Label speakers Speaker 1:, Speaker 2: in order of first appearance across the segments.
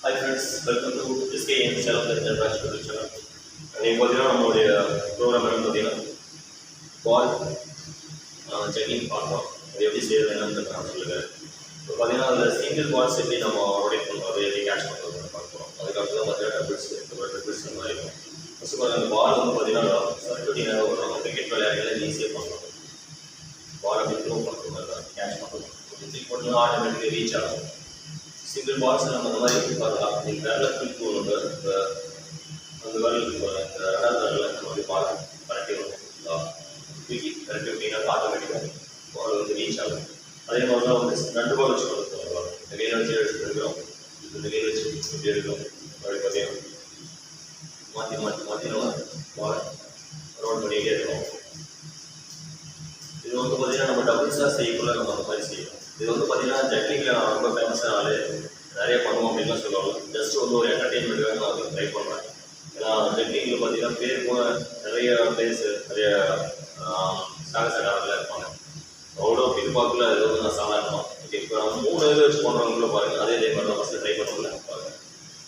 Speaker 1: Hi friends, welcome to SKM Channel International Channel. இன்னைக்கு பார்த்தீங்கன்னா நம்மளுடைய ப்ரோக்ராம் என்னன்னு பார்த்தீங்கன்னா பால் செக்கிங் பார்க்கலாம். அது எப்படி செய்யறது என்னன்னு நான் சொல்லுங்கள். இப்போ பார்த்தீங்கன்னா அதில் சிங்கிள் பால்ஸ் எப்படி நம்ம ரொட்டேட் பண்ணுறோம், அதை எப்படி கேட்ச் பண்ணுறோம் பார்க்குறோம். அதுக்கப்புறம் தான் பார்த்தீங்கன்னா டபுள்ஸ் இந்த மாதிரி இருக்கும். ஃபஸ்ட்டு பார்த்தீங்கன்னா அந்த பால் வந்து பார்த்தீங்கன்னா சர்க்குட்டினாக வரும். கிரிக்கெட் விளையாடுறதுல ஈஸியாக பண்ணலாம். பால் அப்படி த்ரோ பண்ணுறோம், கேட்ச் பண்ணுறோம். தூக்கி போட்டோம்னா ஆட்டோமேட்டிக்காக ரீச் ஆகும். சிங்கிள் பால்ஸ் நம்ம அந்த மாதிரி எப்படி பார்க்கலாம். நீங்கள் வேலை தூக்கி போகணுங்க. அந்த வேலை இந்த ரெண்டாவது வேலையில் நம்ம வந்து பால் கரெக்டாக வரும். தூக்கி கரெக்டாக அப்படின்னா ஆட்டோமேட்டிக்காக பால் வந்து ரீச் ஆகும். அதே மாதிரி தான் வந்து 2 பால் வச்சு கொடுத்துருவோம். இந்த கையில் வச்சு எடுக்கிறோம், இந்த கையில் வச்சு இப்படி எடுக்கிறோம். அப்படி பார்த்தீங்கன்னா மாற்றி நம்ம பால் ரோல் பண்ணிக்கிட்டே இருக்கணும். இது வந்து பார்த்தீங்கன்னா நம்ம டபுள்ஸாக செய்யக்குள்ள நம்ம அந்த மாதிரி செய்யணும். இது வந்து பார்த்தீங்கன்னா ஜட்லிங்கில் நான் ரொம்ப ஃபேமஸான ஆள், நிறைய பண்ணுவோம் அப்படின்லாம் சொல்லுவாங்க. ஜஸ்ட் வந்து ஒரு என்டர்டெயின்மெண்ட்டுக்காக நான் வந்து ட்ரை பண்ணுறேன். ஏன்னா ஜட்லிங்கில் பார்த்தீங்கன்னா பேர் போன நிறைய பிளேஸு நிறைய சாகசக்காரர்கள் இருப்பாங்க. அவ்வளோ பின்பாக்கில் இது வந்து நான் சாதாரணமாக ஓகே. இப்போ நம்ம 3 இது வச்சு பண்ணுறவங்களும் பாருங்கள். அதே மாதிரி தான் ஃபஸ்ட்டு ட்ரை பண்ணல பாருங்கள்.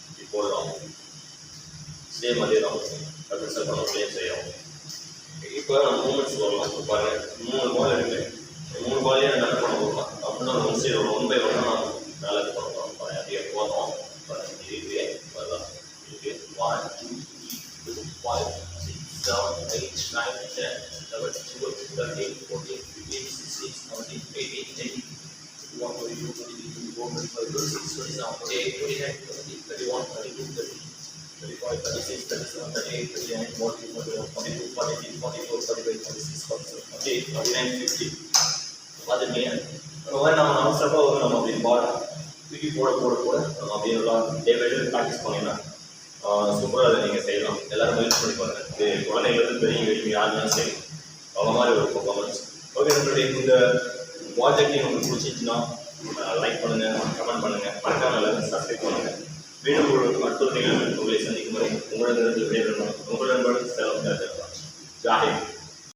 Speaker 1: இப்படி போடுறோம், சேம் அதே தான் டபுள்ஸாக பண்ண சேம் செய்யணும். இப்போ நம்ம மூமெண்ட்ஸ் வரலாம். இப்போ பாருங்கள் 3 பால் இருக்குது. 3 பால்லையே என்ன பண்ண போகலாம் அப்படின்னா ஒன் சைடு 1 by 1 நான் மேலே இது பண்ண போகிறோம். பாருங்கள் அப்படியே போதும். பாருங்கள் இதுவே வரலாம். இதுவே 1 2 3 4 5 6 7 8 9 10 11 12 13 14 15 16 17 18 19 21 22 23 24 25 26 27 28 29 30 31 32 33 35, 36, 37, 38, 39, 40, 41, 42, 43, 44, 45, 46, 47, 48, 49, 50. பார்த்துருக்கீங்க. அந்த மாதிரி நம்ம அவசரமாக வந்து நம்ம அப்படி தூக்கி போட நம்ம அப்படியே டே பை டே ப்ராக்டிஸ் பண்ணிங்கன்னா சூப்பராக அதை நீங்கள் செய்யலாம். எல்லோரும் முயற்சி பண்ணி பாருங்கள். இது குழந்தைங்களுக்கு பெரிய யாருன்னா சரி அவ்வளோ மாதிரி ஒரு பர்ஃபார்மன்ஸ். ஓகே, நம்மளுடைய இந்த ப்ராஜெக்டையும் உங்களுக்கு பிடிச்சிச்சுன்னா லைக் பண்ணுங்கள், கமெண்ட் பண்ணுங்கள், மறக்காமல் எல்லாரும் சப்ஸ்கிரைப் பண்ணுங்கள். மீண்டும் ஒரு அடுத்த நிகழ்வு உங்களை சந்திக்கும் வரை உங்களிடம் விடைபெறணும். உங்களுடன் ஜாஹிர்.